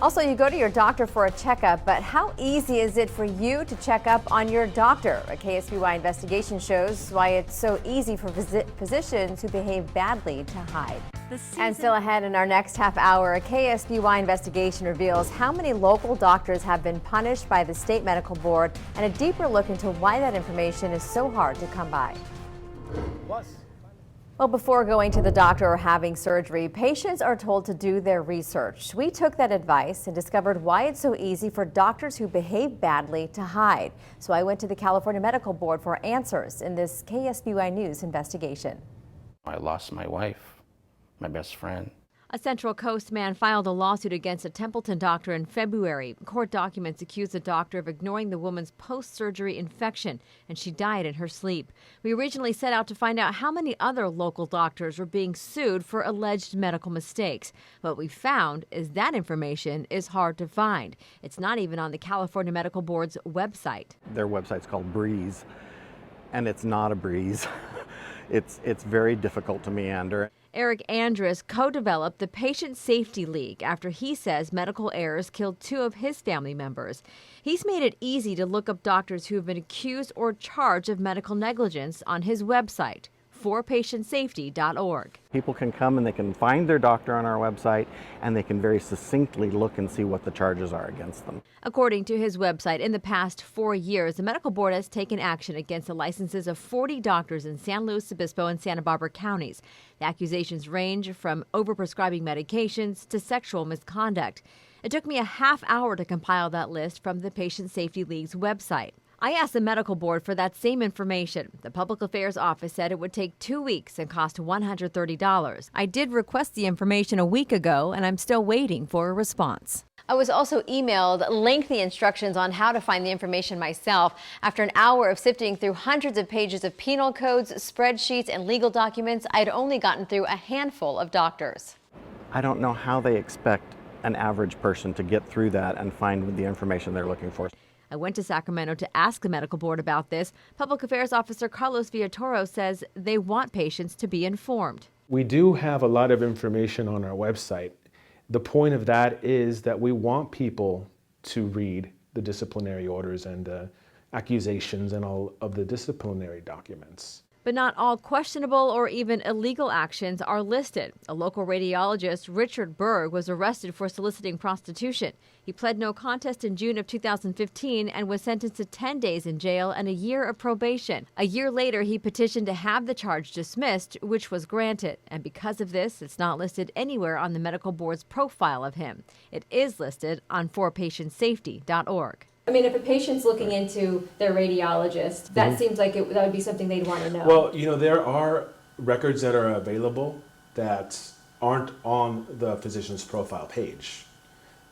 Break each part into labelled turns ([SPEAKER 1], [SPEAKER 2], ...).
[SPEAKER 1] Also, you go to your doctor for a checkup, but how easy is it for you to check up on your doctor? A KSBY investigation shows why it's so easy for physicians who behave badly to hide. And still ahead in our next half hour, a KSBY investigation reveals how many local doctors have been punished by the state medical board and a deeper look into why that information is so hard to come by. Well, before going to the doctor or having surgery, patients are told to do their research. We took that advice and discovered why it's so easy for doctors who behave badly to hide. So I went to the California Medical Board for answers in this KSBY News investigation.
[SPEAKER 2] I lost my wife, my best friend.
[SPEAKER 1] A Central Coast man filed a lawsuit against a Templeton doctor in February. Court documents accuse the doctor of ignoring the woman's post-surgery infection, and she died in her sleep. We originally set out to find out how many other local doctors were being sued for alleged medical mistakes. What we found is that information is hard to find. It's not even on the California Medical Board's website.
[SPEAKER 3] Their website's called Breeze, and it's not a breeze. It's very difficult to meander.
[SPEAKER 1] Eric Andrus co-developed the Patient Safety League after he says medical errors killed 2 of his family members. He's made it easy to look up doctors who have been accused or charged of medical negligence on his website, forpatientsafety.org.
[SPEAKER 3] People can come and they can find their doctor on our website, and they can very succinctly look and see what the charges are against them.
[SPEAKER 1] According to his website, in the past 4 years, the medical board has taken action against the licenses of 40 doctors in San Luis Obispo and Santa Barbara counties. The accusations range from overprescribing medications to sexual misconduct. It took me a half hour to compile that list from the Patient Safety League's website. I asked the medical board for that same information. The public affairs office said it would take 2 weeks and cost $130. I did request the information a week ago, and I'm still waiting for a response. I was also emailed lengthy instructions on how to find the information myself. After an hour of sifting through hundreds of pages of penal codes, spreadsheets, and legal documents, I'd only gotten through a handful of doctors.
[SPEAKER 3] I don't know how they expect an average person to get through that and find the information they're looking for.
[SPEAKER 1] I went to Sacramento to ask the medical board about this. Public Affairs Officer Carlos Villatoro says they want patients to be informed.
[SPEAKER 4] We do have a lot of information on our website. The point of that is that we want people to read the disciplinary orders and the accusations and all of the disciplinary documents.
[SPEAKER 1] But not all questionable or even illegal actions are listed. A local radiologist, Richard Berg, was arrested for soliciting prostitution. He pled no contest in June of 2015 and was sentenced to 10 days in jail and a year of probation. A year later, he petitioned to have the charge dismissed, which was granted. And because of this, it's not listed anywhere on the medical board's profile of him. It is listed on forpatientsafety.org.
[SPEAKER 5] I mean, if a patient's looking into their radiologist, that seems like that would be something they'd want to know.
[SPEAKER 4] Well, there are records that are available that aren't on the physician's profile page,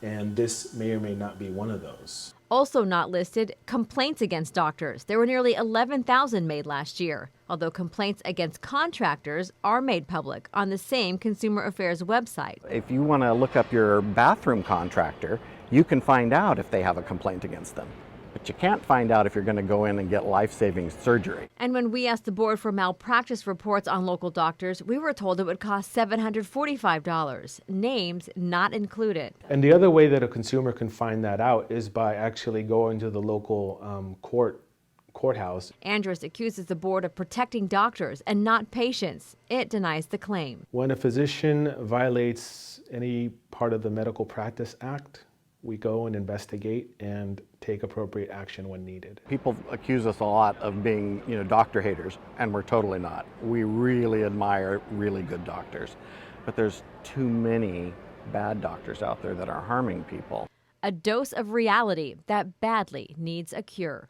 [SPEAKER 4] and this may or may not be one of those.
[SPEAKER 1] Also not listed, complaints against doctors. There were nearly 11,000 made last year, although complaints against contractors are made public on the same Consumer Affairs website.
[SPEAKER 3] If you want to look up your bathroom contractor, you can find out if they have a complaint against them. But you can't find out if you're going to go in and get life-saving surgery.
[SPEAKER 1] And when we asked the board for malpractice reports on local doctors, we were told it would cost $745. Names not included.
[SPEAKER 4] And the other way that a consumer can find that out is by actually going to the local courthouse.
[SPEAKER 1] Andrus accuses the board of protecting doctors and not patients. It denies the claim.
[SPEAKER 4] When a physician violates any part of the Medical Practice Act, we go and investigate and take appropriate action when needed.
[SPEAKER 3] People accuse us a lot of being, doctor haters, and we're totally not. We really admire really good doctors, but there's too many bad doctors out there that are harming people.
[SPEAKER 1] A dose of reality that badly needs a cure.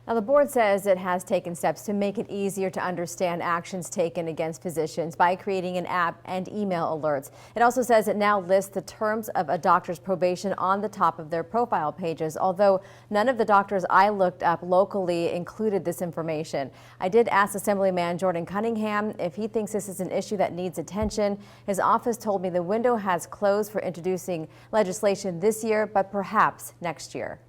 [SPEAKER 5] Now, the board says it has taken steps to make it easier to understand actions taken against physicians by creating an app and email alerts. It also says it now lists the terms of a doctor's probation on the top of their profile pages, although none of the doctors I looked up locally included this information. I did ask Assemblyman Jordan Cunningham if he thinks this is an issue that needs attention. His office told me the window has closed for introducing legislation this year, but perhaps next year.